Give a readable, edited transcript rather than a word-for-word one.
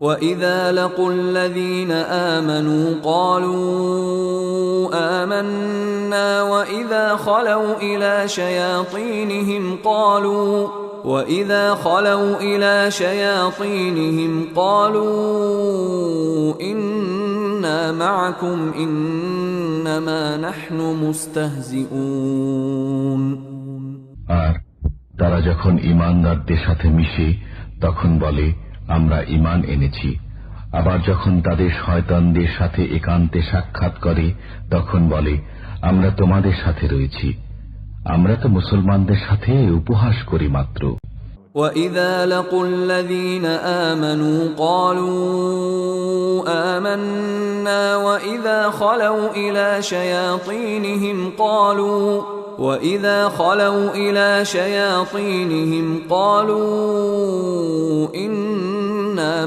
وَإِذَا لَقُوا الَّذِينَ آمَنُوا قَالُوا آمَنَّا وَإِذَا خَلَوْا إِلَى شَيَاطِينِهِمْ قَالُوا إِنَّا مَعَكُمْ إِنَّمَا نَحْنُ مُسْتَهْزِئُونَ। আর তারা যখন ঈমানদারদের সাথে মিশে তখন বলে আমরা ঈমান এনেছি। আবার যখন তাদের শয়তানদের সাথে একান্তে সাক্ষাৎ করে তখন বলে আমরা তোমাদের সাথে রয়েছি, আমরা তো মুসলমানদের সাথে উপহাস করি মাত্র। وَإِذَا لَقُوا الَّذِينَ آمَنُوا قَالُوا آمَنَّا وَإِذَا خَلَوْا إِلَى شَيَاطِينِهِمْ قَالُوا إِنَّا